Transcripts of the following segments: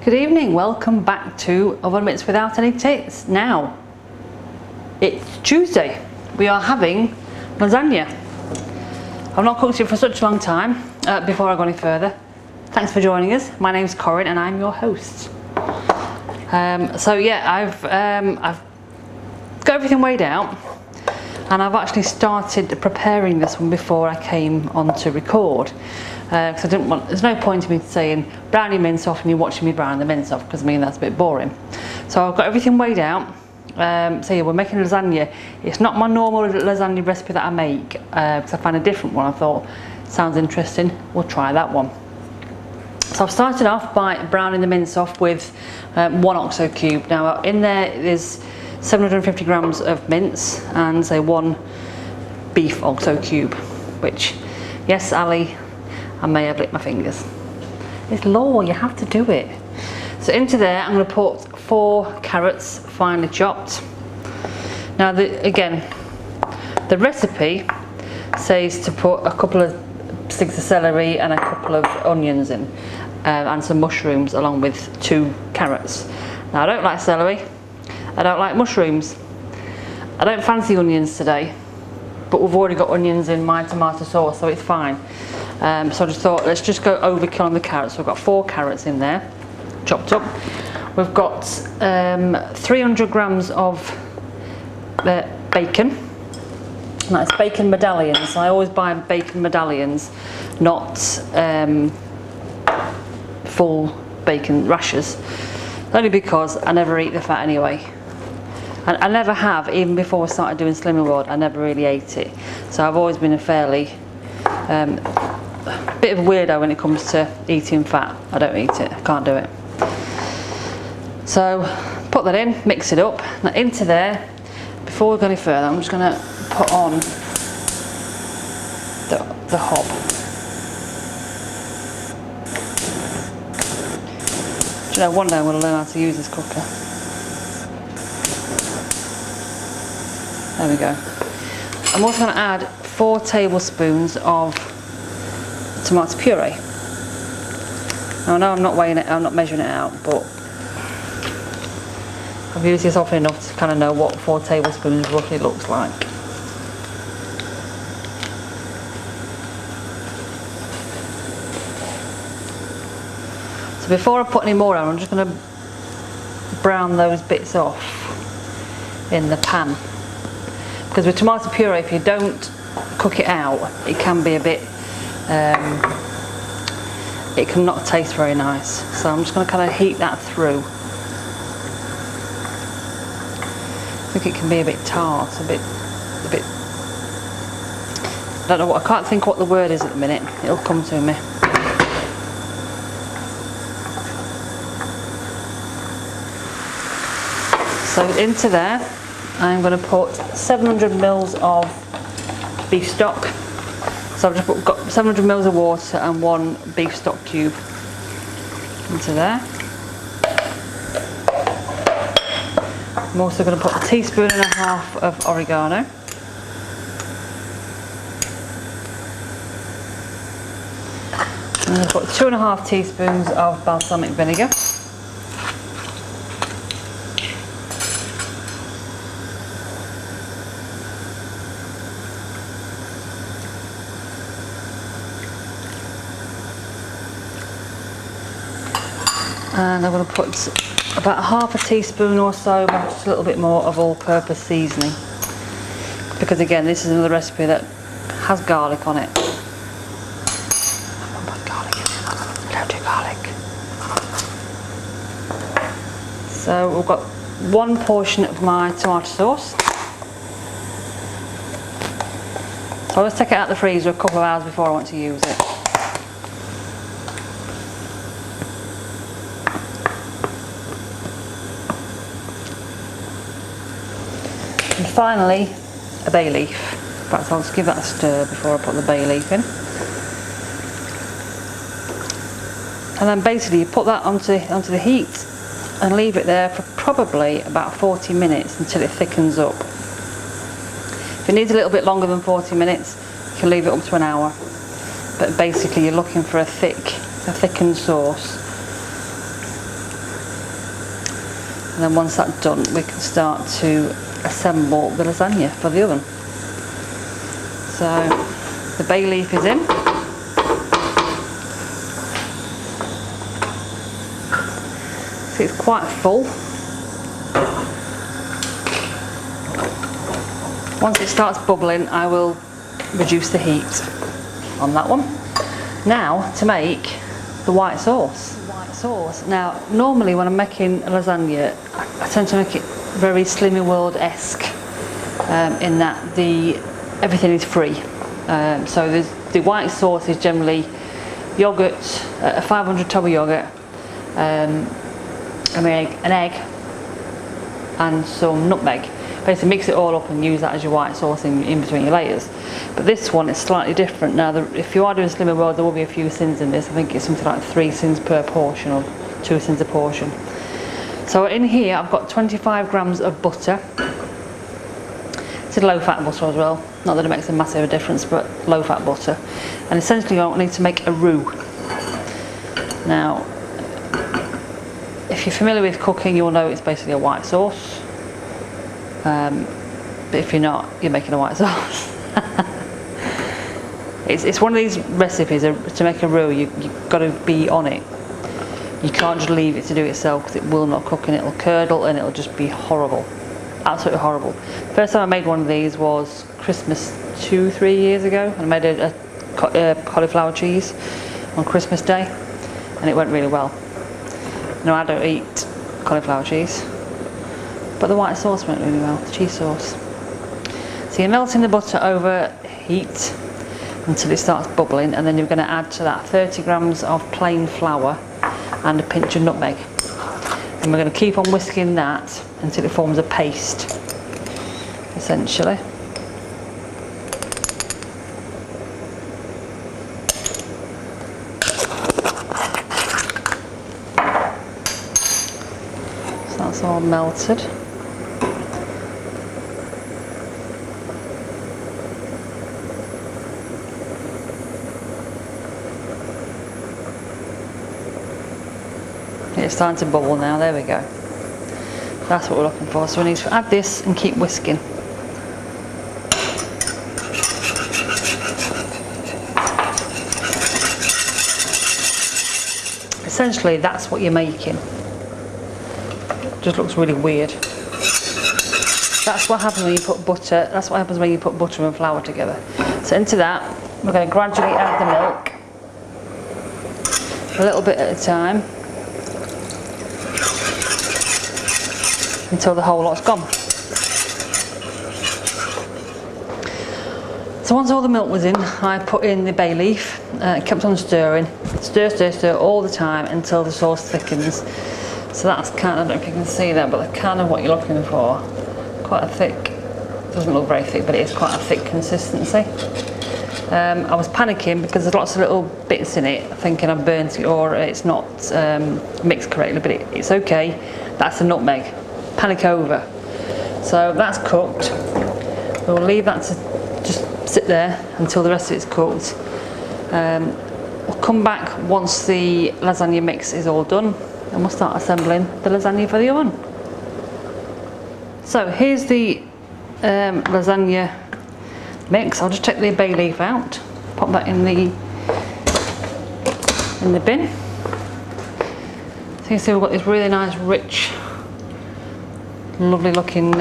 Good evening, welcome back to Oven Mitts Without Any Tits. Now, it's Tuesday. We are having lasagna. I've not cooked it for such a long time. Before I go any further, thanks for joining us. My name's Corinne and I'm your host. So yeah, I've got everything weighed out and I've actually started preparing this one before I came on to record. Because I didn't want, there's no point in me saying brown your mince off and you're watching me brown the mince off, because I mean that's a bit boring. So I've got everything weighed out. So yeah, we're making lasagna. It's not my normal lasagna recipe that I make, because I found a different one. I thought sounds interesting, we'll try that one. So I've started off by browning the mince off with 1 Oxo Cube. Now in there there's 750 grams of mince and say 1 beef Oxo Cube, which, yes Ali, I may have licked my fingers. It's law, you have to do it. So into there I'm going to put 4 carrots finely chopped. Now again, the recipe says to put a couple of sticks of celery and a couple of onions in, and some mushrooms along with 2 carrots. Now I don't like celery, I don't like mushrooms, I don't fancy onions today, but we've already got onions in my tomato sauce, so it's fine. So I just thought, let's just go overkill on the carrots. So we've got 4 carrots in there, chopped up. We've got 300 grams of bacon. That's bacon medallions. I always buy bacon medallions, not full bacon rashers. Only because I never eat the fat anyway. And I never have, even before I started doing Slimming World, I never really ate it. So I've always been a fairly bit of a weirdo when it comes to eating fat. I don't eat it, I can't do it. So put that in, mix it up. Now into there, before we go any further, I'm just going to put on the hob. Do you know, one day I'm going to learn how to use this cooker. There we go. I'm also going to add 4 tablespoons of tomato puree. Now I know I'm not weighing it, I'm not measuring it out, but I've used this often enough to kind of know what 4 tablespoons roughly looks like. So before I put any more on, I'm just going to brown those bits off in the pan. Because with tomato puree, if you don't cook it out, it can be a bit, it can not taste very nice. So I'm just going to kind of heat that through. I think it can be a bit tart, a bit, I don't know what, I can't think what the word is at the minute. It'll come to me. So into there, I'm going to put 700 mils of beef stock. So I've just got 700 mils of water and 1 beef stock cube into there. I'm also going to put 1.5 teaspoons of oregano. I'm going to put 2.5 teaspoons of balsamic vinegar. And I'm going to put about 1/2 teaspoon or so, just a little bit more of all-purpose seasoning. Because again, this is another recipe that has garlic on it. I don't put garlic in it, I don't do garlic. So we've got 1 portion of my tomato sauce. So I'll just take it out of the freezer a couple of hours before I want to use it. And finally, a bay leaf. In fact, I'll just give that a stir before I put the bay leaf in. And then basically you put that onto the heat and leave it there for probably about 40 minutes until it thickens up. If it needs a little bit longer than 40 minutes, you can leave it up to an hour. But basically you're looking for a thickened sauce. And then once that's done, we can start to assemble the lasagna for the oven. So the bay leaf is in. So it's quite full. Once it starts bubbling, I will reduce the heat on that one. Now to make the white sauce. Now normally when I'm making a lasagna, I tend to make it very Slimming World-esque in that everything is free. So the white sauce is generally yogurt, a 500 tub of yogurt, an egg and some nutmeg. Basically mix it all up and use that as your white sauce in between your layers. But this one is slightly different. Now if you are doing Slimming World, there will be a few sins in this. I think it's something like 3 sins per portion or 2 sins a portion. So in here I've got 25 grams of butter. It's a low fat butter as well. Not that it makes a massive difference, but low fat butter. And essentially I need to make a roux. Now if you're familiar with cooking, you'll know it's basically a white sauce. But if you're not, you're making a white sauce. It's one of these recipes to make a roux. You've got to be on it. You can't just leave it to do it itself because it will not cook and it'll curdle and it'll just be horrible, absolutely horrible. First time I made one of these was Christmas 2-3 years ago, and I made a cauliflower cheese on Christmas Day, and it went really well. No, I don't eat cauliflower cheese. But the white sauce went really well, the cheese sauce. So you're melting the butter over heat until it starts bubbling, and then you're going to add to that 30 grams of plain flour and a pinch of nutmeg. And we're going to keep on whisking that until it forms a paste, essentially. So that's all melted. It's starting to bubble now, there we go. That's what we're looking for. So we need to add this and keep whisking. Essentially that's what you're making. Just looks really weird. That's what happens when you put butter, that's what happens when you put butter and flour together. So into that, we're going to gradually add the milk. A little bit at a time. Until the whole lot's gone. So once all the milk was in, I put in the bay leaf, kept on stirring, stir all the time until the sauce thickens. So that's kind of, I don't know if you can see that, but that's kind of what you're looking for. Quite a thick, doesn't look very thick, but it is quite a thick consistency. I was panicking because there's lots of little bits in it, thinking I've burnt it or it's not mixed correctly, but it's okay. That's the nutmeg. Panic over. So that's cooked. We'll leave that to just sit there until the rest of it's cooked. We'll come back once the lasagna mix is all done and we'll start assembling the lasagna for the oven. So here's the lasagna mix. I'll just take the bay leaf out, pop that in the bin. So you can see we've got this really nice rich, lovely looking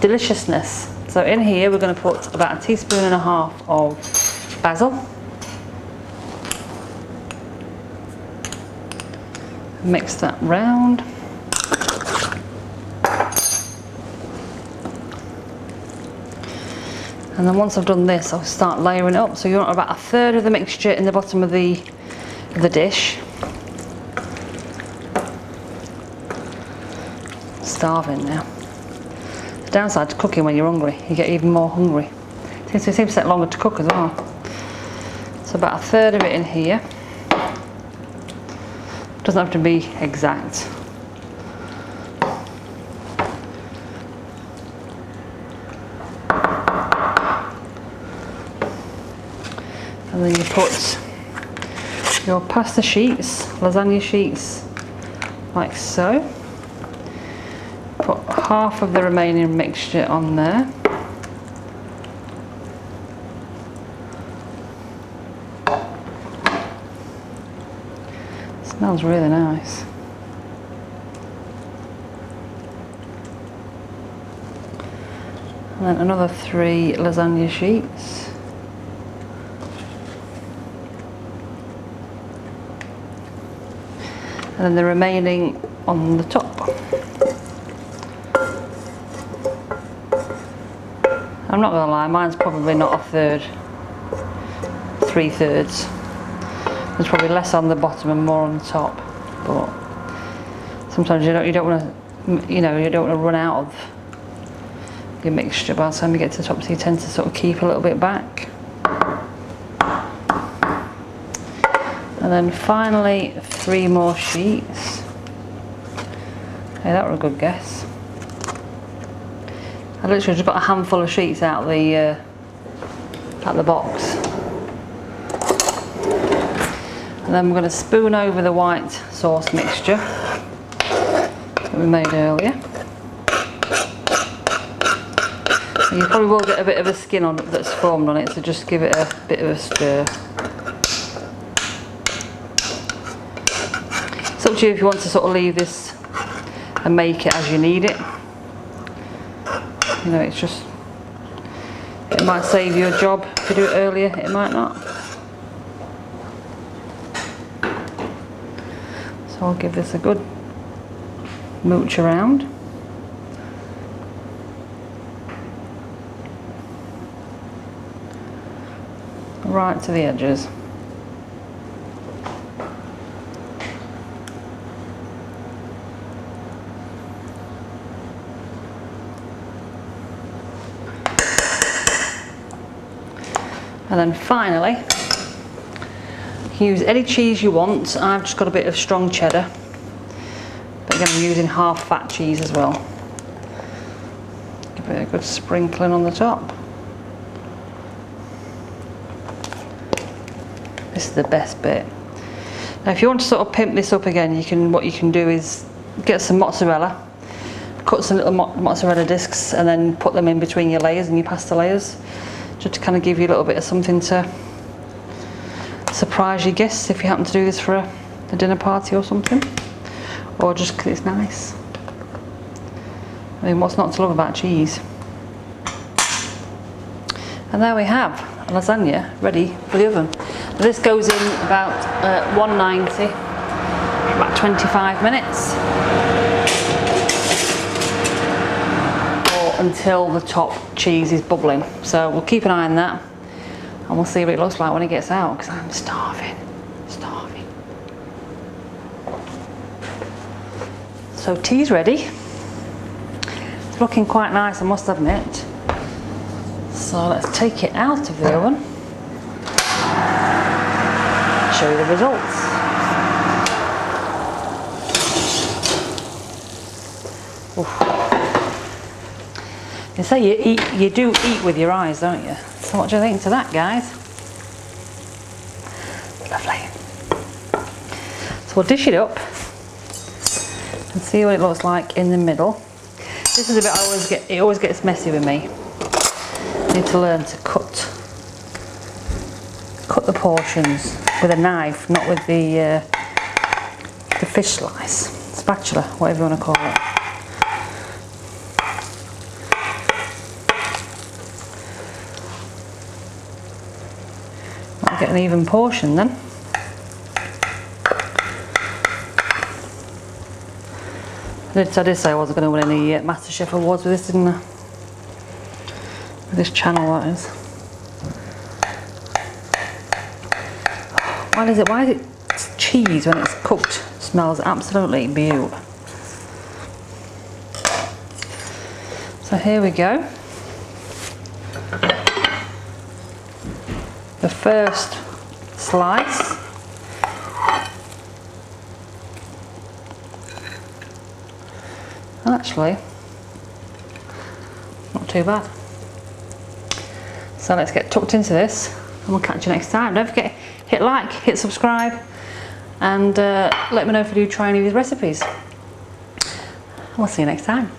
deliciousness. So in here we're going to put about 1.5 teaspoons of basil, mix that round, and then once I've done this I'll start layering it up. So you want about 1/3 of the mixture in the bottom of the dish. Starving now. The downside to cooking when you're hungry, you get even more hungry. It seems to take longer to cook as well. So about 1/3 of it in here. Doesn't have to be exact. And then you put your pasta sheets, lasagna sheets, like so. half of the remaining mixture on there. Smells really nice. And then another 3 lasagna sheets. And then the remaining on the top. I'm not gonna lie, mine's probably not a third, 3/3. There's probably less on the bottom and more on the top, but sometimes you don't want to, you don't want to run out of your mixture by the time you get to the top, so you tend to sort of keep a little bit back. And then finally 3 more sheets. Hey, that was a good guess. I literally just got a handful of sheets out of the box. And then we're going to spoon over the white sauce mixture that we made earlier. And you probably will get a bit of a skin on it that's formed on it, so just give it a bit of a stir. It's up to you if you want to sort of leave this and make it as you need it. It's just, it might save you a job if you do it earlier, it might not. So I'll give this a good mooch around. Right to the edges. And then finally, you can use any cheese you want. I've just got a bit of strong cheddar, but again I'm using half fat cheese as well. Give it a good sprinkling on the top. This is the best bit. Now if you want to sort of pimp this up again, what you can do is get some mozzarella, cut some little mozzarella discs and then put them in between your layers and your pasta layers, just to kind of give you a little bit of something to surprise your guests if you happen to do this for a dinner party or something, or just because it's nice. I mean, what's not to love about cheese? And there we have a lasagna ready for the oven. This goes in about 190, about 25 minutes, or until the top cheese is bubbling. So we'll keep an eye on that, and we'll see what it looks like when it gets out, because I'm starving. So tea's ready. It's looking quite nice, I must admit. So let's take it out of the oven. Show you the results. Oof. You say you do eat with your eyes, don't you? So what do you think to that, guys? Lovely. So we'll dish it up and see what it looks like in the middle. This is a bit it always gets messy with me. I need to learn to cut the portions with a knife, not with the fish slice, spatula, whatever you want to call it. Might get an even portion then. I did say I wasn't going to win any MasterChef awards with this, didn't I? With this channel, that is. Why is it cheese when it's cooked smells absolutely beautiful. So here we go. The first slice. And actually, not too bad. So let's get tucked into this and we'll catch you next time. Don't forget, hit like, hit subscribe, and let me know if you do try any of these recipes. We'll see you next time.